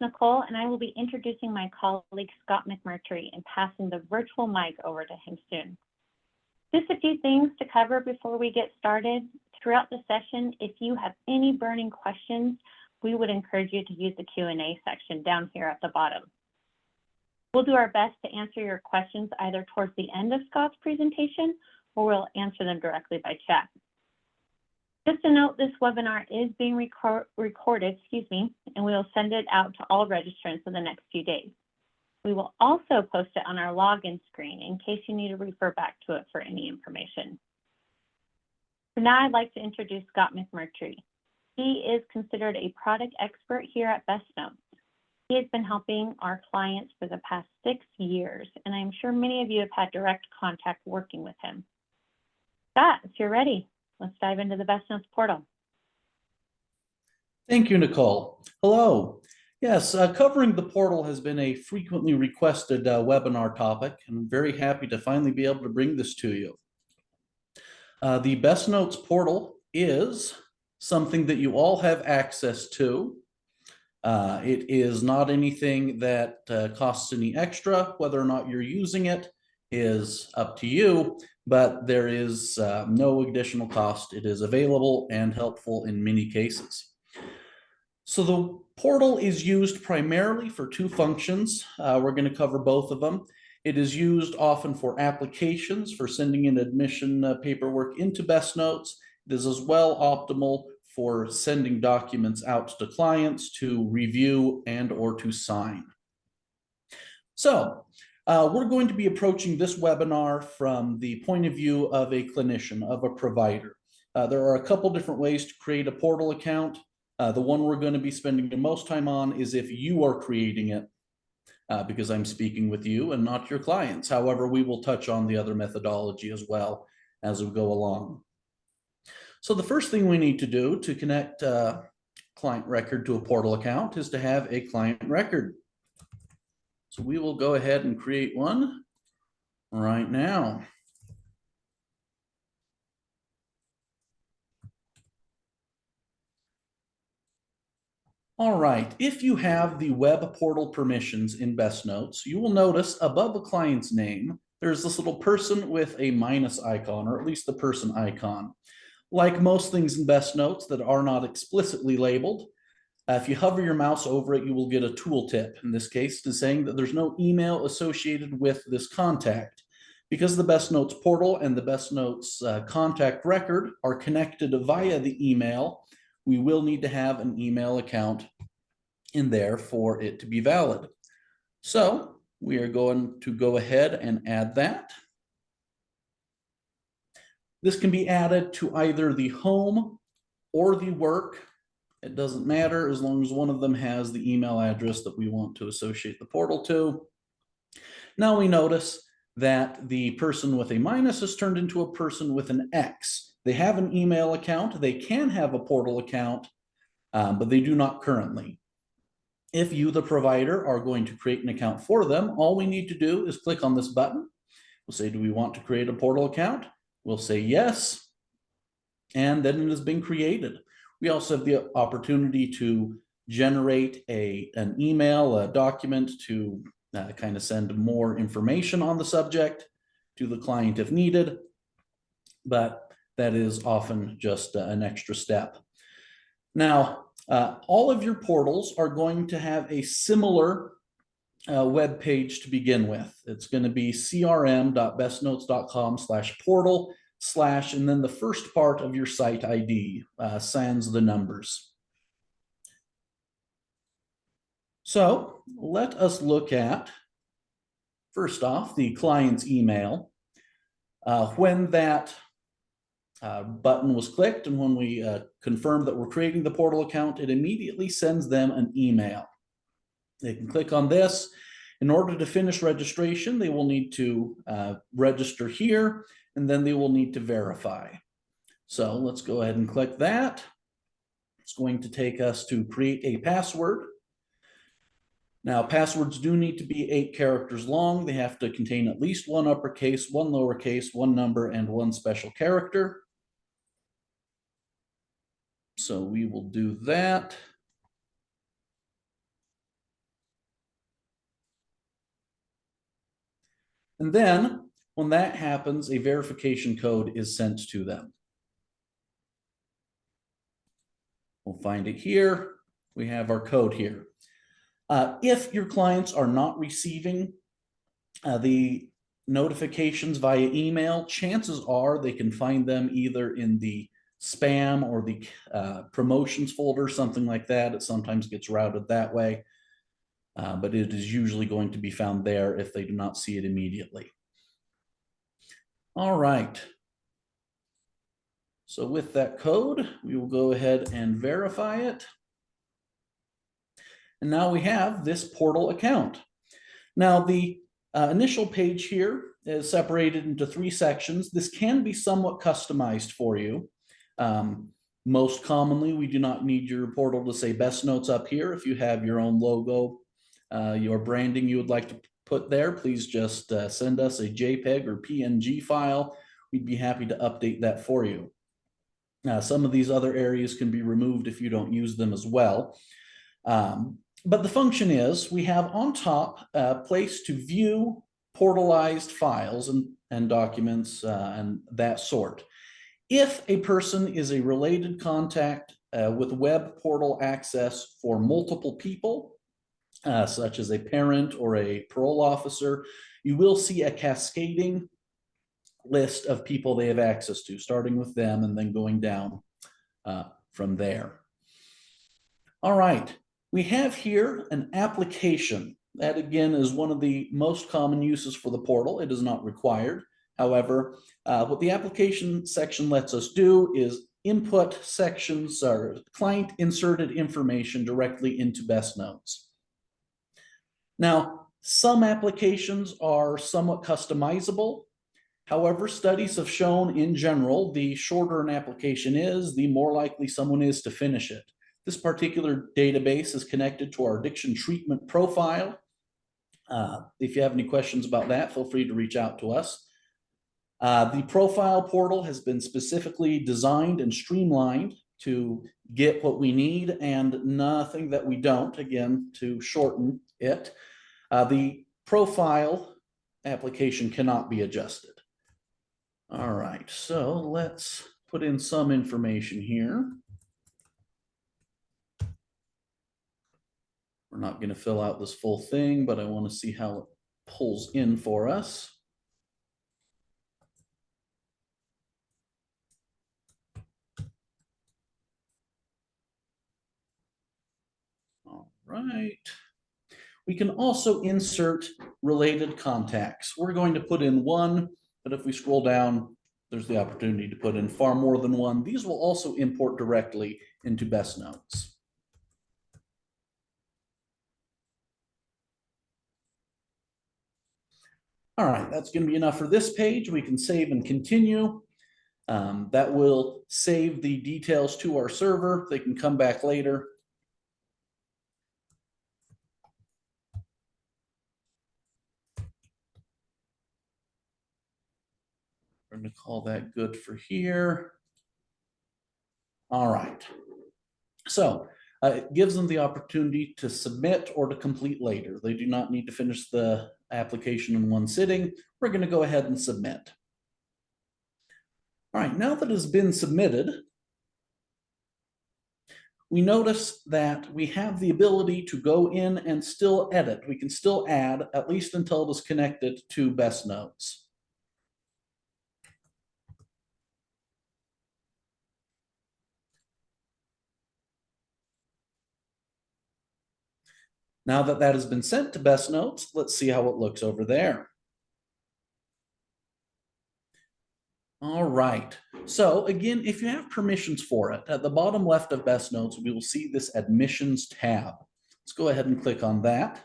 Nicole, and I will be introducing my colleague Scott McMurtry and passing the virtual mic over to him soon. Just a few things to cover before we get started. Throughout the session, if you have any burning questions, we would encourage you to use the Q&A section down here at the bottom. We'll do our best to answer your questions either towards the end of Scott's presentation or we'll answer them directly by chat. Just to note, this webinar is being recorded, and we will send it out to all registrants in the next few days. We will also post it on our login screen in case you need to refer back to it for any information. So now I'd like to introduce Scot McMurtry. He is considered a product expert here at BestNotes. He has been helping our clients for the past 6 years, and I'm sure many of you have had direct contact working with him. Scott, if you're ready, let's dive into the BestNotes portal. Thank you, Nicole. Hello. Yes, covering the portal has been a frequently requested webinar topic, and I'm very happy to finally be able to bring this to you. The BestNotes portal is something that you all have access to. It is not anything that costs any extra. Whether or not you're using it is up to you, but there is no additional cost. It is available and helpful in many cases. So the portal is used primarily for two functions. We're going to cover both of them. It is used often for applications, for sending in admission paperwork into BestNotes. It is as well optimal for sending documents out to clients to review and or to sign. So we're going to be approaching this webinar from the point of view of a clinician, of a provider. There are a couple different ways to create a portal account. The one we're going to be spending the most time on is if you are creating it, because I'm speaking with you and not your clients. However, we will touch on the other methodology as well as we go along. So the first thing we need to do to connect a client record to a portal account is to have a client record. So we will go ahead and create one right now. All right, if you have the web portal permissions in BestNotes, you will notice above a client's name, there's this little person with a minus icon, or at least the person icon. Like most things in BestNotes that are not explicitly labeled, if you hover your mouse over it, you will get a tooltip. In this case, it's saying that there's no email associated with this contact. Because the BestNotes portal and the BestNotes contact record are connected via the email, we will need to have an email account in there for it to be valid. So we are going to go ahead and add that. This can be added to either the home or the work. It doesn't matter as long as one of them has the email address that we want to associate the portal to. Now we notice that the person with a minus is turned into a person with an X. They have an email account. They can have a portal account, but they do not currently. If you, the provider, are going to create an account for them, all we need to do is click on this button. We'll say, do we want to create a portal account? We'll say yes, and then it has been created. We also have the opportunity to generate an email, a document to kind of send more information on the subject to the client if needed, but that is often just an extra step. Now, all of your portals are going to have a similar web page to begin with. It's going to be crm.bestnotes.com/portal/ and then the first part of your site ID, sans the numbers. So let us look at, first off, the client's email. When that button was clicked and when we confirm that we're creating the portal account, it immediately sends them an email. They can click on this. In order to finish registration, they will need to register here, and then they will need to verify. So let's go ahead and click that. It's going to take us to create a password. Now, passwords do need to be 8 characters long. They have to contain at least 1 uppercase, 1 lowercase, 1 number, and 1 special character. So we will do that. And then when that happens, a verification code is sent to them. We'll find it here. We have our code here. If your clients are not receiving the notifications via email, chances are they can find them either in the spam or the promotions folder, something like that. It sometimes gets routed that way, but it is usually going to be found there if they do not see it immediately. All right. So with that code, we will go ahead and verify it. And now we have this portal account. Now the initial page here is separated into 3 sections. This can be somewhat customized for you. Most commonly, we do not need your portal to say BestNotes up here. If you have your own logo, your branding you would like to put there, please just send us a JPEG or PNG file. We'd be happy to update that for you. Some of these other areas can be removed if you don't use them as well. But the function is we have on top a place to view portalized files and documents and that sort. If a person is a related contact with web portal access for multiple people, such as a parent or a parole officer, you will see a cascading list of people they have access to, starting with them and then going down from there. All right, we have here an application. That again is one of the most common uses for the portal. It is not required. However, what the application section lets us do is input sections or client inserted information directly into BestNotes. Now, some applications are somewhat customizable. However, studies have shown in general, the shorter an application is, the more likely someone is to finish it. This particular database is connected to our addiction treatment profile. If you have any questions about that, feel free to reach out to us. The profile portal has been specifically designed and streamlined to get what we need and nothing that we don't, again, to shorten it. The profile application cannot be adjusted. All right, so let's put in some information here. We're not going to fill out this full thing, but I want to see how it pulls in for us. All right. We can also insert related contacts. We're going to put in one, but if we scroll down, there's the opportunity to put in far more than one. These will also import directly into BestNotes. All right, that's going to be enough for this page. We can save and continue. That will save the details to our server. They can come back later. We're going to call that good for here. All right. So it gives them the opportunity to submit or to complete later. They do not need to finish the application in one sitting. We're going to go ahead and submit. All right, now that it's been submitted, we notice that we have the ability to go in and still edit. We can still add, at least until it is connected to BestNotes. Now that that has been sent to BestNotes, let's see how it looks over there. All right. So again, if you have permissions for it, at the bottom left of BestNotes, we will see this admissions tab. Let's go ahead and click on that.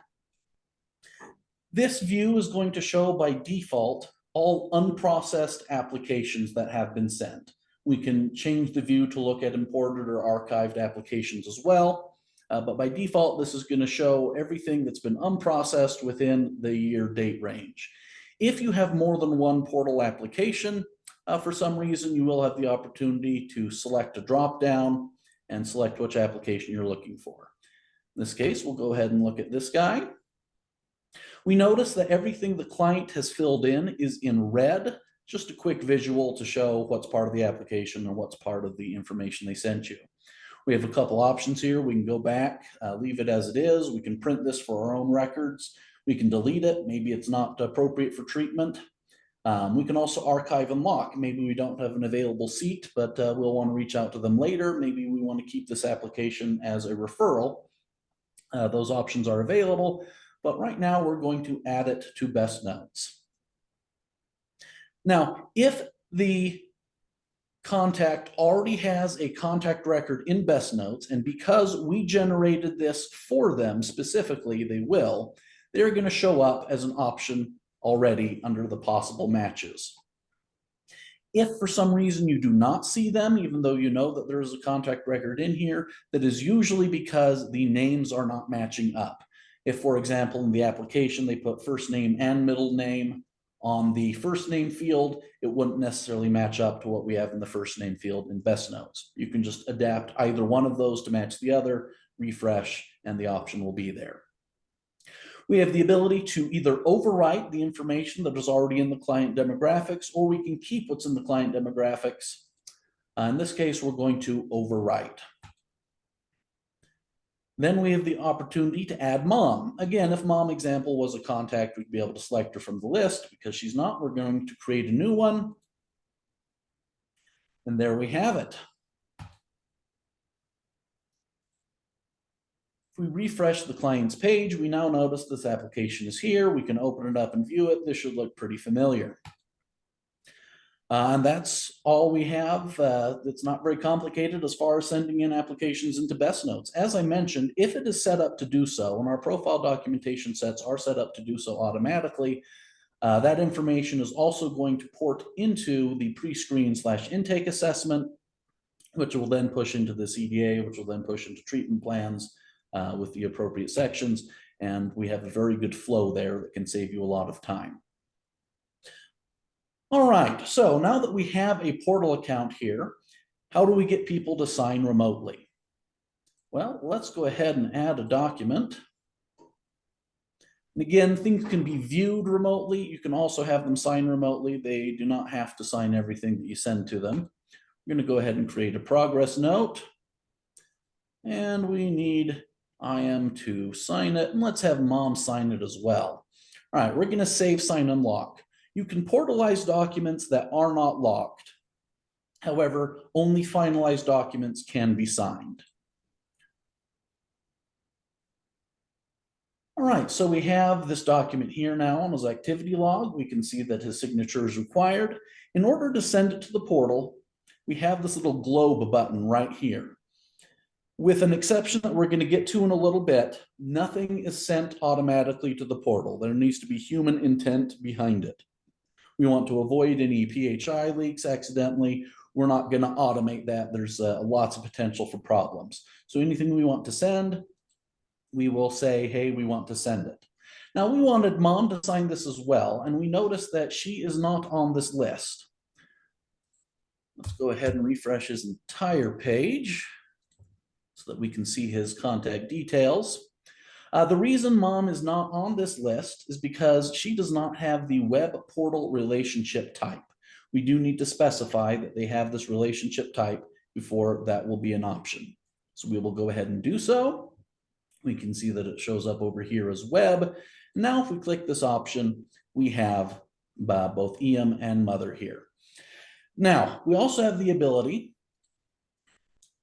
This view is going to show by default all unprocessed applications that have been sent. We can change the view to look at imported or archived applications as well. But by default, this is going to show everything that's been unprocessed within the year date range. If you have more than one portal application, for some reason, you will have the opportunity to select a drop down and select which application you're looking for. In this case, we'll go ahead and look at this guy. We notice that everything the client has filled in is in red, just a quick visual to show what's part of the application and what's part of the information they sent you. We have a couple options here. We can go back, leave it as it is. We can print this for our own records. We can delete it. Maybe it's not appropriate for treatment. We can also archive and lock. Maybe we don't have an available seat, but we'll want to reach out to them later. Maybe we want to keep this application as a referral. Those options are available, but right now we're going to add it to BestNotes. Now, if the contact already has a contact record in BestNotes, and because we generated this for them specifically, they're going to show up as an option already under the possible matches. If for some reason you do not see them, even though you know that there is a contact record in here, that is usually because the names are not matching up. If, for example, in the application, they put first name and middle name on the first name field, it wouldn't necessarily match up to what we have in the first name field in BestNotes. You can just adapt either one of those to match the other, refresh, and the option will be there. We have the ability to either overwrite the information that is already in the client demographics, or we can keep what's in the client demographics. In this case, we're going to overwrite. Then we have the opportunity to add mom. Again, if mom example was a contact, we'd be able to select her from the list. Because she's not, we're going to create a new one. And there we have it. If we refresh the client's page, we now notice this application is here. We can open it up and view it. This should look pretty familiar. And that's all we have. It's not very complicated as far as sending in applications into BestNotes. As I mentioned, if it is set up to do so, and our profile documentation sets are set up to do so automatically, that information is also going to port into the pre-screen/intake assessment, which will then push into the CDA, which will then push into treatment plans with the appropriate sections. And we have a very good flow there that can save you a lot of time. All right, so now that we have a portal account here, how do we get people to sign remotely? Well, let's go ahead and add a document. And again, things can be viewed remotely. You can also have them sign remotely. They do not have to sign everything that you send to them. We're going to go ahead and create a progress note. And we need IM to sign it. And let's have mom sign it as well. All right, we're going to save, sign, unlock. You can portalize documents that are not locked. However, only finalized documents can be signed. All right, so we have this document here now on his activity log. We can see that his signature is required. In order to send it to the portal, we have this little globe button right here. With an exception that we're going to get to in a little bit, nothing is sent automatically to the portal. There needs to be human intent behind it. We want to avoid any PHI leaks accidentally. We're not going to automate that. There's lots of potential for problems. So anything we want to send, we will say, hey, we want to send it. Now we wanted mom to sign this as well, and we noticed that she is not on this list. Let's go ahead and refresh his entire page so that we can see his contact details. The reason mom is not on this list is because she does not have the web portal relationship type. We do need to specify that they have this relationship type before that will be an option. So we will go ahead and do so. We can see that it shows up over here as web. Now, if we click this option, we have both EM and mother here. Now, we also have the ability,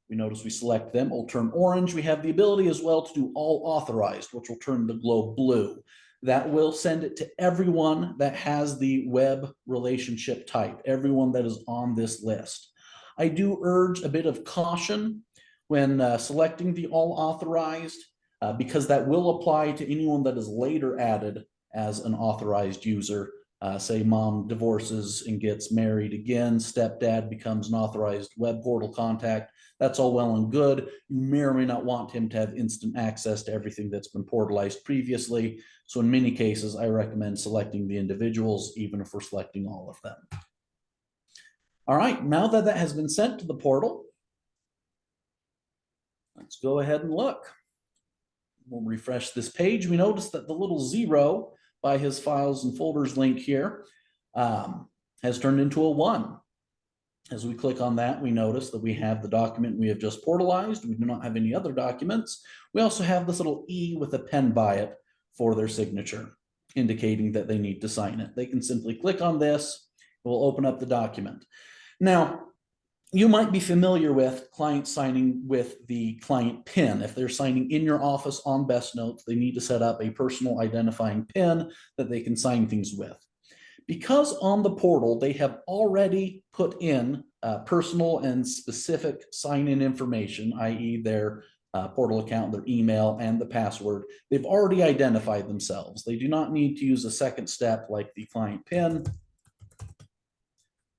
we notice we select them, it'll turn orange. We have the ability as well to do all authorized, which will turn the globe blue. That will send it to everyone that has the web relationship type, everyone that is on this list. I do urge a bit of caution when selecting the all authorized, because that will apply to anyone that is later added as an authorized user. Say mom divorces and gets married again, stepdad becomes an authorized web portal contact. That's all well and good. You may or may not want him to have instant access to everything that's been portalized previously. So in many cases, I recommend selecting the individuals, even if we're selecting all of them. All right, now that that has been sent to the portal, let's go ahead and look. We'll refresh this page. We notice that the little zero by his files and folders link here has turned into a 1. As we click on that, we notice that we have the document we have just portalized. We do not have any other documents. We also have this little E with a pen by it for their signature, indicating that they need to sign it. They can simply click on this. It will open up the document. Now, you might be familiar with client signing with the client PIN. If they're signing in your office on BestNotes, they need to set up a personal identifying PIN that they can sign things with. Because on the portal, they have already put in personal and specific sign-in information, i.e. their portal account, their email, and the password. They've already identified themselves. They do not need to use a second step like the client PIN.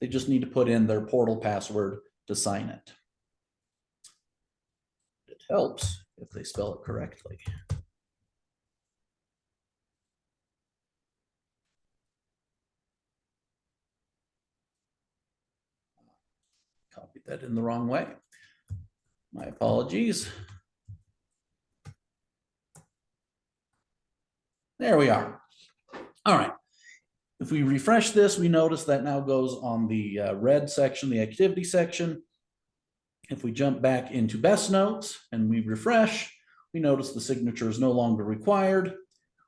They just need to put in their portal password to sign it. It helps if they spell it correctly. Copied that in the wrong way. My apologies. There we are. All right. If we refresh this, we notice that now goes on the red section, the activity section. If we jump back into BestNotes and we refresh, we notice the signature is no longer required.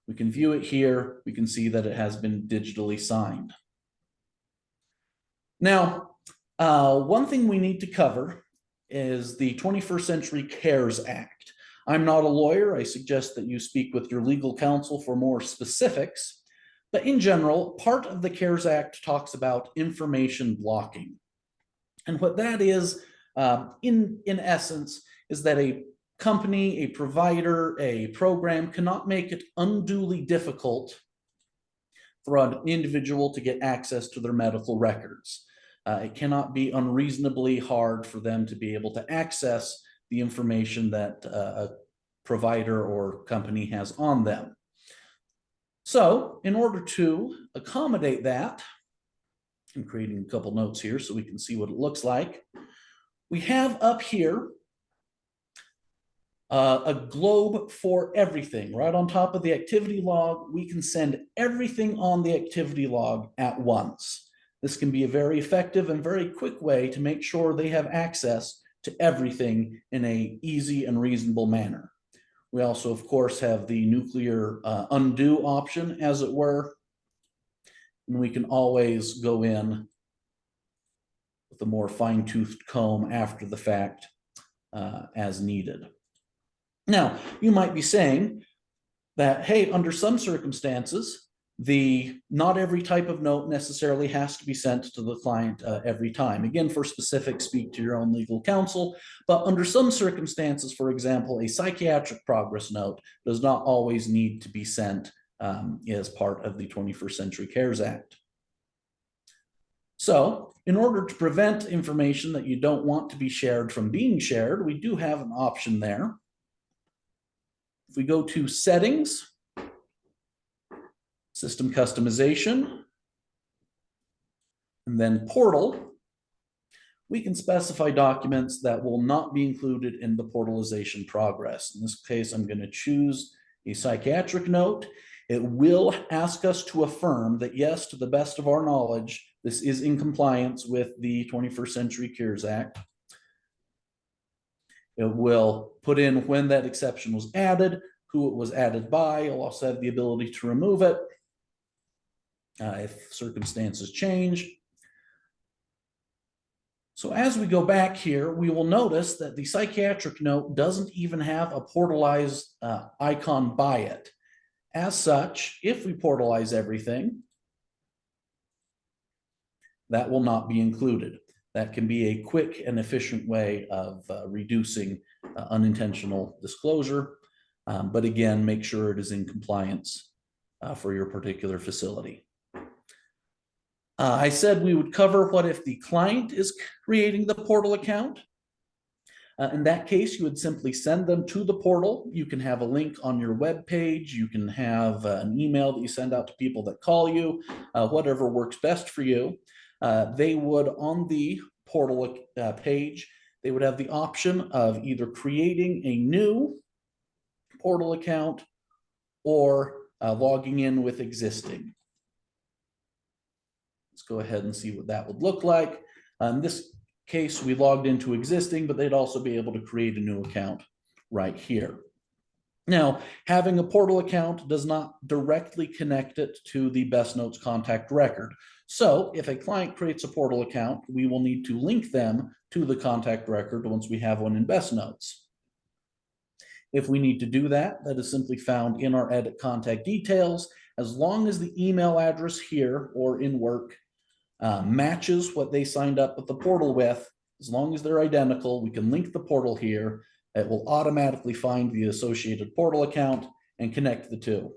We can view it here. We can see that it has been digitally signed. Now, one thing we need to cover is the 21st Century CARES Act. I'm not a lawyer. I suggest that you speak with your legal counsel for more specifics. But in general, part of the CARES Act talks about information blocking. And what that is, in essence, is that a company, a provider, a program cannot make it unduly difficult for an individual to get access to their medical records. It cannot be unreasonably hard for them to be able to access the information that a provider or company has on them. So in order to accommodate that, I'm creating a couple notes here so we can see what it looks like. We have up here a globe for everything. Right on top of the activity log, we can send everything on the activity log at once. This can be a very effective and very quick way to make sure they have access to everything in an easy and reasonable manner. We also, of course, have the nuclear undo option, as it were. And we can always go in with a more fine-toothed comb after the fact as needed. Now, you might be saying that, hey, under some circumstances, not every type of note necessarily has to be sent to the client every time. Again, for specifics, speak to your own legal counsel. But under some circumstances, for example, a psychiatric progress note does not always need to be sent as part of the 21st Century CARES Act. So in order to prevent information that you don't want to be shared from being shared, we do have an option there. If we go to Settings, System Customization, and then Portal, we can specify documents that will not be included in the portalization progress. In this case, I'm going to choose a psychiatric note. It will ask us to affirm that, yes, to the best of our knowledge, this is in compliance with the 21st Century CARES Act. It will put in when that exception was added, who it was added by. You'll also have the ability to remove it if circumstances change. So as we go back here, we will notice that the psychiatric note doesn't even have a portalize icon by it. As such, if we portalize everything, that will not be included. That can be a quick and efficient way of reducing unintentional disclosure. But again, make sure it is in compliance for your particular facility. I said we would cover what if the client is creating the portal account. In that case, you would simply send them to the portal. You can have a link on your web page. You can have an email that you send out to people that call you, whatever works best for you. They would, on the portal page, they would have the option of either creating a new portal account or logging in with existing. Let's go ahead and see what that would look like. In this case, we logged into existing, but they'd also be able to create a new account right here. Now, having a portal account does not directly connect it to the BestNotes contact record. So if a client creates a portal account, we will need to link them to the contact record once we have one in BestNotes. If we need to do that, that is simply found in our edit contact details. As long as the email address here or in work matches what they signed up with the portal with, as long as they're identical, we can link the portal here. It will automatically find the associated portal account and connect the two.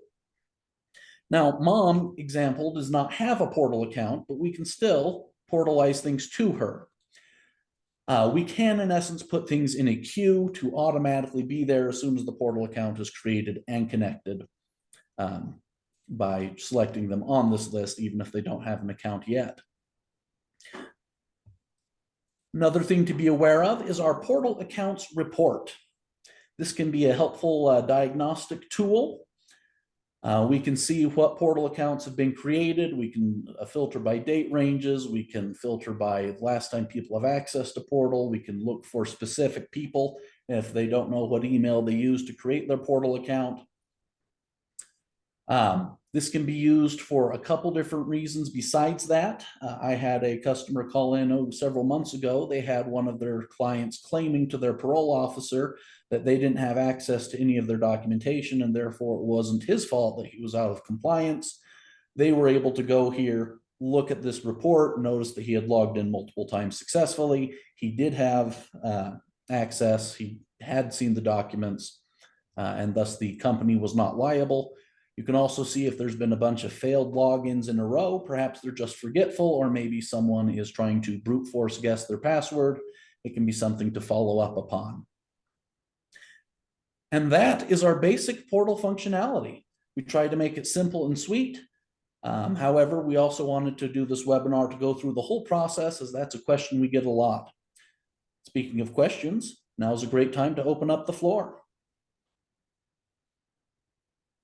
Now, mom example does not have a portal account, but we can still portalize things to her. We can, in essence, put things in a queue to automatically be there as soon as the portal account is created and connected by selecting them on this list, even if they don't have an account yet. Another thing to be aware of is our portal accounts report. This can be a helpful diagnostic tool. We can see what portal accounts have been created. We can filter by date ranges. We can filter by last time people have access to portal. We can look for specific people if they don't know what email they use to create their portal account. This can be used for a couple different reasons besides that. I had a customer call in several months ago. They had one of their clients claiming to their parole officer that they didn't have access to any of their documentation, and therefore it wasn't his fault that he was out of compliance. They were able to go here, look at this report, notice that he had logged in multiple times successfully. He did have access. He had seen the documents, and thus the company was not liable. You can also see if there's been a bunch of failed logins in a row. Perhaps they're just forgetful, or maybe someone is trying to brute force guess their password. It can be something to follow up upon. And that is our basic portal functionality. We tried to make it simple and sweet. However, we also wanted to do this webinar to go through the whole process, as that's a question we get a lot. Speaking of questions, now's a great time to open up the floor.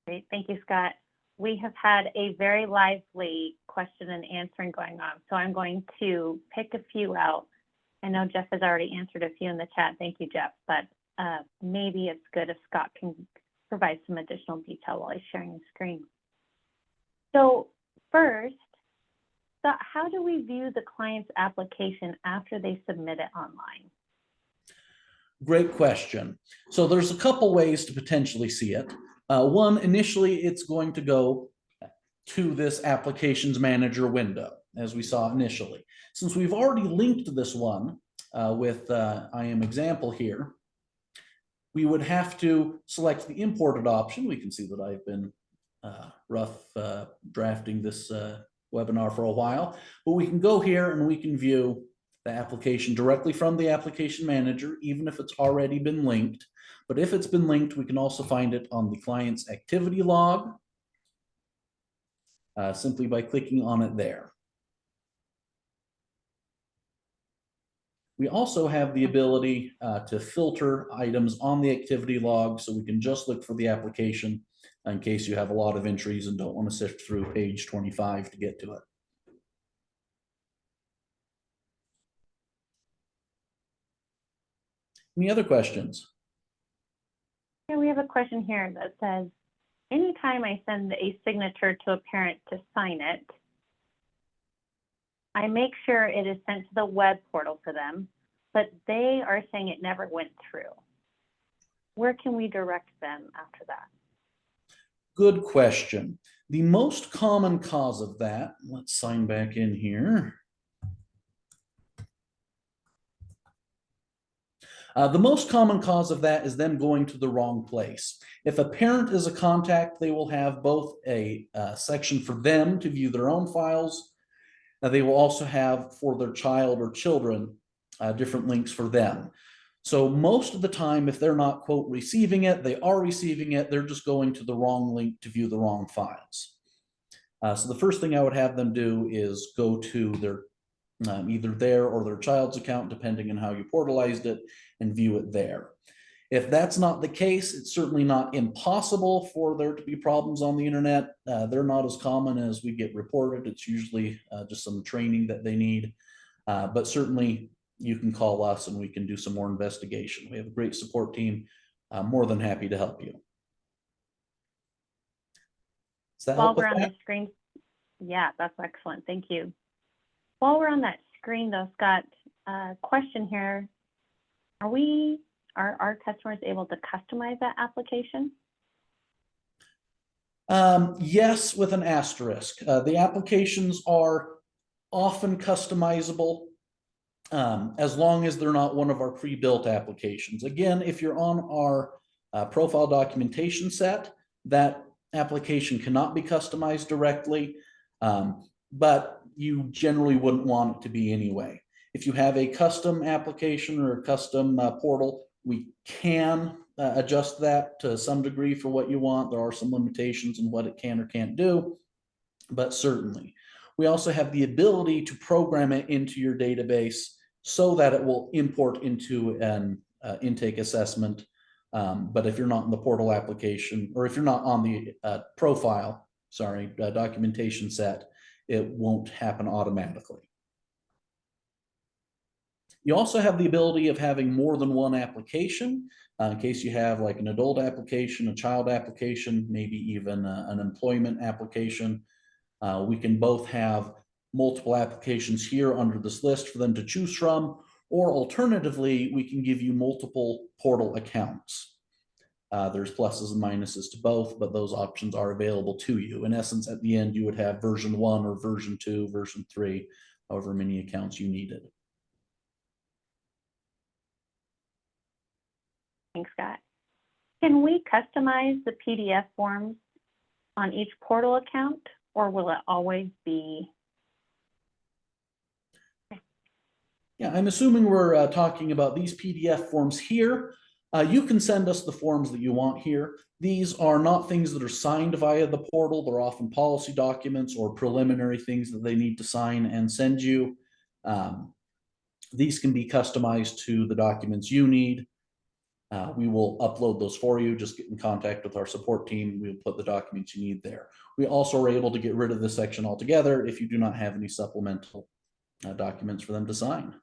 Great, thank you, Scott. We have had a very lively question and answering going on, so I'm going to pick a few out. I know Jeff has already answered a few in the chat. Thank you, Jeff, but maybe it's good if Scott can provide some additional detail while he's sharing the screen. So first, Scott, how do we view the client's application after they submit it online? Great question. So there's a couple ways to potentially see it. One, initially, it's going to go to this applications manager window, as we saw initially. Since we've already linked this one with I am example here, we would have to select the imported option. We can see that I've been drafting this webinar for a while, but we can go here and we can view the application directly from the application manager, even if it's already been linked. But if it's been linked, we can also find it on the client's activity log simply by clicking on it there. We also have the ability to filter items on the activity log, so we can just look for the application in case you have a lot of entries and don't want to sift through page 25 to get to it. Any other questions? Yeah, we have a question here that says, anytime I send a signature to a parent to sign it, I make sure it is sent to the web portal for them, but they are saying it never went through. Where can we direct them after that? Good question. The most common cause of that, let's sign back in here. The most common cause of that is them going to the wrong place. If a parent is a contact, they will have both a section for them to view their own files. They will also have for their child or children different links for them. So most of the time, if they're not, quote, receiving it, they are receiving it. They're just going to the wrong link to view the wrong files. So the first thing I would have them do is go to their either their or their child's account, depending on how you portalized it, and view it there. If that's not the case, it's certainly not impossible for there to be problems on the internet. They're not as common as we get reported. It's usually just some training that they need. But certainly you can call us and we can do some more investigation. We have a great support team. More than happy to help you. Does that While help with we're on that? the screen, yeah, that's excellent. Thank you. While we're on that screen though, Scott, question here. Are our customers able to customize that application? Yes, with an asterisk. The applications are often customizable as long as they're not one of our pre-built applications. Again, if you're on our profile documentation set, that application cannot be customized directly, but you generally wouldn't want it to be anyway. If you have a custom application or a custom portal, we can adjust that to some degree for what you want. There are some limitations in what it can or can't do, but certainly. We also have the ability to program it into your database so that it will import into an intake assessment. But if you're not in the portal application, or if you're not on the profile, documentation set, it won't happen automatically. You also have the ability of having more than one application in case you have like an adult application, a child application, maybe even an employment application. We can both have multiple applications here under this list for them to choose from, or alternatively, we can give you multiple portal accounts. There's pluses and minuses to both, but those options are available to you. In essence, at the end, you would have version 1 or version 2, version 3, however many accounts you needed. Thanks, Scott. Can we customize the PDF forms on each portal account, or will it always be? Yeah, I'm assuming we're talking about these PDF forms here. You can send us the forms that you want here. These are not things that are signed via the portal. They're often policy documents or preliminary things that they need to sign and send you. These can be customized to the documents you need. We will upload those for you. Just get in contact with our support team. We'll put the documents you need there. We also are able to get rid of this section altogether if you do not have any supplemental documents for them to sign.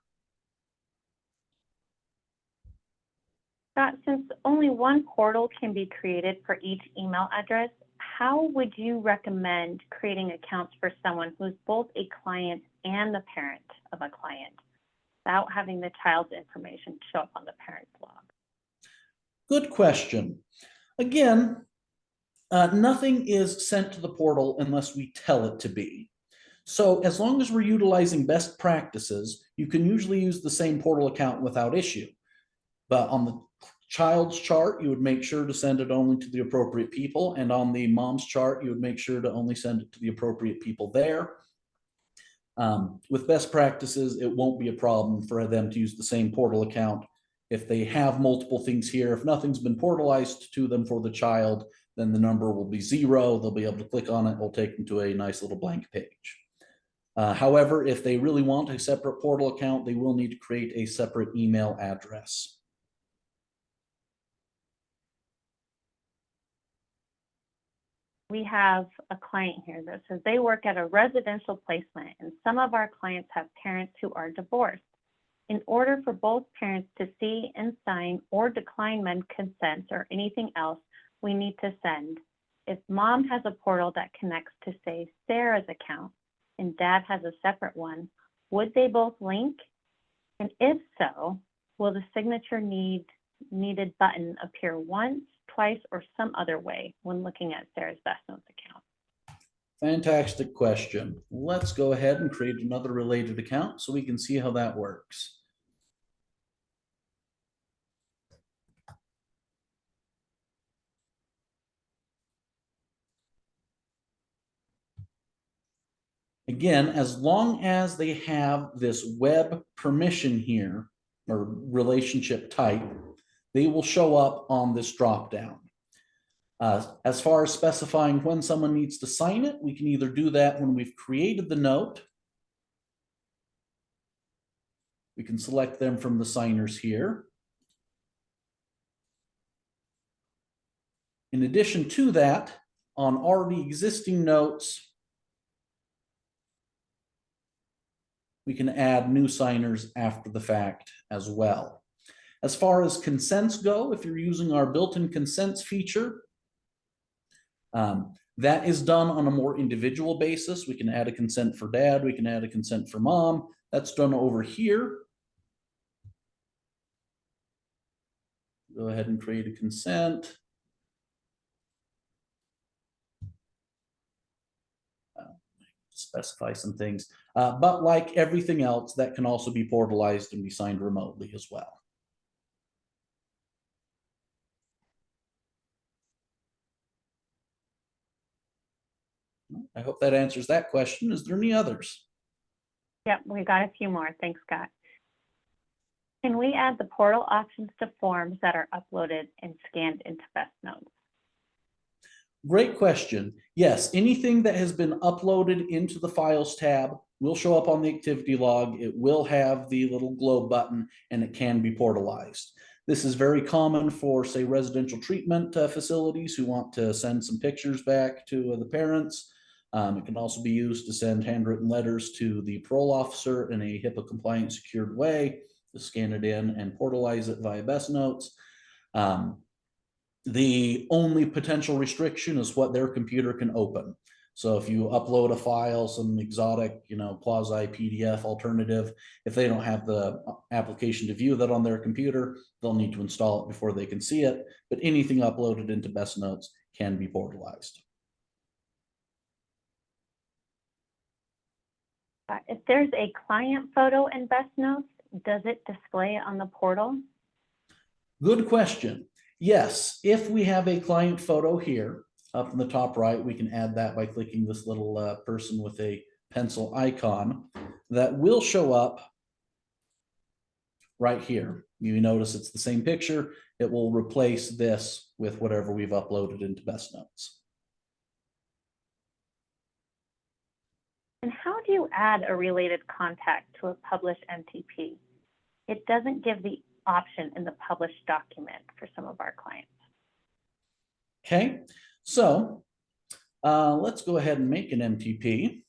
Scott, since only one portal can be created for each email address, how would you recommend creating accounts for someone who's both a client and the parent of a client without having the child's information show up on the parent's log? Good question. Again, nothing is sent to the portal unless we tell it to be. So as long as we're utilizing best practices, you can usually use the same portal account without issue. But on the child's chart, you would make sure to send it only to the appropriate people. And on the mom's chart, you would make sure to only send it to the appropriate people there. With best practices, it won't be a problem for them to use the same portal account. If they have multiple things here, if nothing's been portalized to them for the child, then the number will be 0. They'll be able to click on it. It'll take them to a nice little blank page. However, if they really want a separate portal account, they will need to create a separate email address. We have a client here that says they work at a residential placement, and some of our clients have parents who are divorced. In order for both parents to see and sign or decline med consents or anything else, we need to send. If mom has a portal that connects to, say, Sarah's account, and dad has a separate one, would they both link? And if so, will the signature needed button appear once, twice, or some other way when looking at Sarah's BestNotes account? Fantastic question. Let's go ahead and create another related account so we can see how that works. Again, as long as they have this web permission here, or relationship type, they will show up on this dropdown. As far as specifying when someone needs to sign it, we can either do that when we've created the note. We can select them from the signers here. In addition to that, on already existing notes, we can add new signers after the fact as well. As far as consents go, if you're using our built-in consents feature, that is done on a more individual basis. We can add a consent for dad, we can add a consent for mom. That's done over here. Go ahead and create a consent. Specify some things, but like everything else, that can also be portalized and be signed remotely as well. I hope that answers that question. Is there any others? Yep, we got a few more. Thanks, Scott. Can we add the portal options to forms that are uploaded and scanned into BestNotes? Great question. Yes, anything that has been uploaded into the Files tab will show up on the activity log. It will have the little globe button, and it can be portalized. This is very common for, say, residential treatment facilities who want to send some pictures back to the parents. It can also be used to send handwritten letters to the parole officer in a HIPAA-compliant, secured way, to scan it in and portalize it via BestNotes. The only potential restriction is what their computer can open. So if you upload a file, some exotic, quasi PDF alternative, if they don't have the application to view that on their computer, they'll need to install it before they can see it. But anything uploaded into BestNotes can be portalized. If there's a client photo in BestNotes, does it display it on the portal? Good question. Yes, if we have a client photo here up in the top right, we can add that by clicking this little person with a pencil icon. That will show up right here. You notice it's the same picture. It will replace this with whatever we've uploaded into BestNotes. And how do you add a related contact to a published MTP? It doesn't give the option in the published document for some of our clients. Okay, so let's go ahead and make an MTP.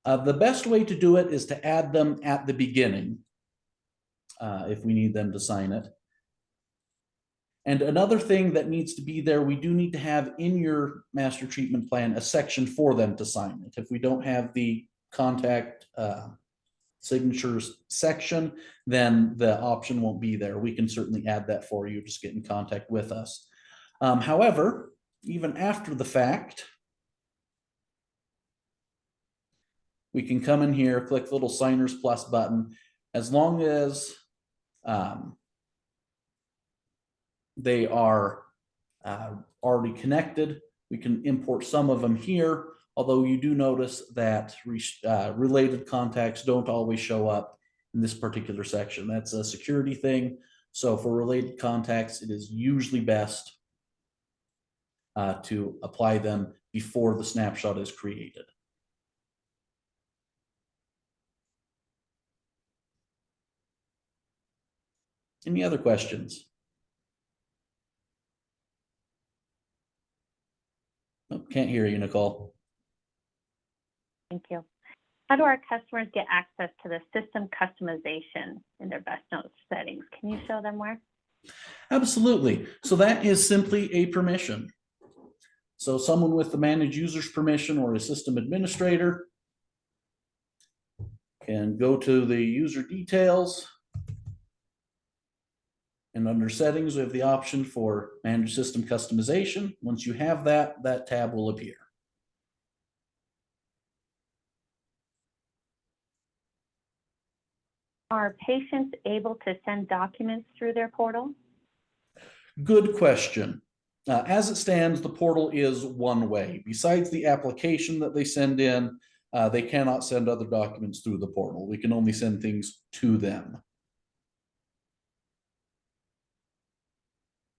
The best way to do it is to add them at the beginning if we need them to sign it. And another thing that needs to be there, we do need to have in your master treatment plan a section for them to sign it. If we don't have the contact signatures section, then the option won't be there. We can certainly add that for you. Just get in contact with us. However, even after the fact, we can come in here, click the little signers plus button. As long as they are already connected, we can import some of them here. Although you do notice that related contacts don't always show up in this particular section. That's a security thing. So for related contacts, it is usually best to apply them before the snapshot is created. Any other questions? Oh, can't hear you, Nicole. Thank you. How do our customers get access to the system customization in their BestNotes settings? Can you show them where? Absolutely. So that is simply a permission. So someone with the manage users permission or a system administrator can go to the user details, and under settings, we have the option for manage system customization. Once you have that, that tab will appear. Are patients able to send documents through their portal? Good question. As it stands, the portal is one way. Besides the application that they send in, they cannot send other documents through the portal. We can only send things to them.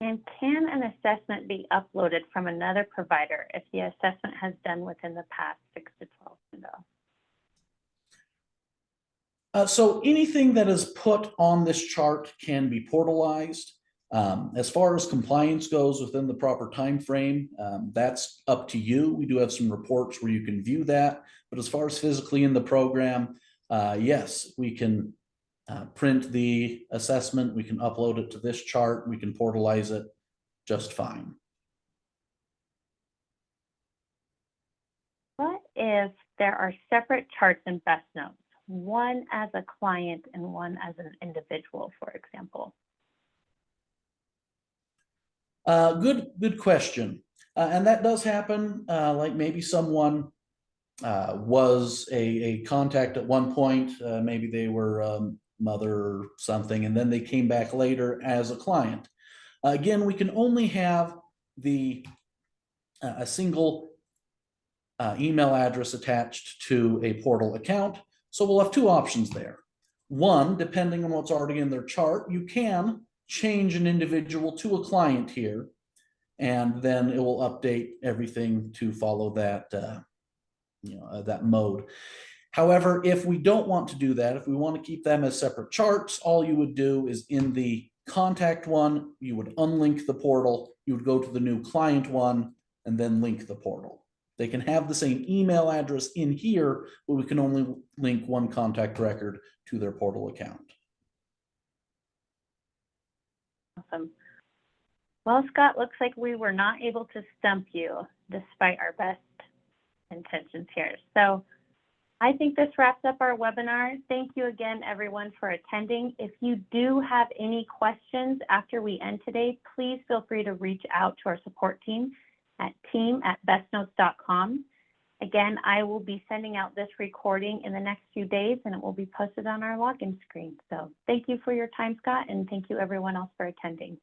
And can an assessment be uploaded from another provider if the assessment has done within the past 6 to 12 window? So anything that is put on this chart can be portalized. As far as compliance goes within the proper time frame, that's up to you. We do have some reports where you can view that, but as far as physically in the program, yes, we can print the assessment, we can upload it to this chart, we can portalize it just fine. What if there are separate charts in BestNotes, one as a client and one as an individual, for example? Good question. And that does happen. Like maybe someone was a contact at one point, maybe they were mother or something, and then they came back later as a client. Again, we can only have a single email address attached to a portal account. So we'll have two options there. One, depending on what's already in their chart, you can change an individual to a client here, and then it will update everything to follow that, that mode. However, if we don't want to do that, if we want to keep them as separate charts, all you would do is in the contact one, you would unlink the portal, you would go to the new client one, and then link the portal. They can have the same email address in here, but we can only link one contact record to their portal account. Awesome. Well, Scott, looks like we were not able to stump you despite our best intentions here. So I think this wraps up our webinar. Thank you again, everyone, for attending. If you do have any questions after we end today, please feel free to reach out to our support team at team@bestnotes.com. Again, I will be sending out this recording in the next few days, and it will be posted on our login screen. So thank you for your time, Scott, and thank you everyone else for attending.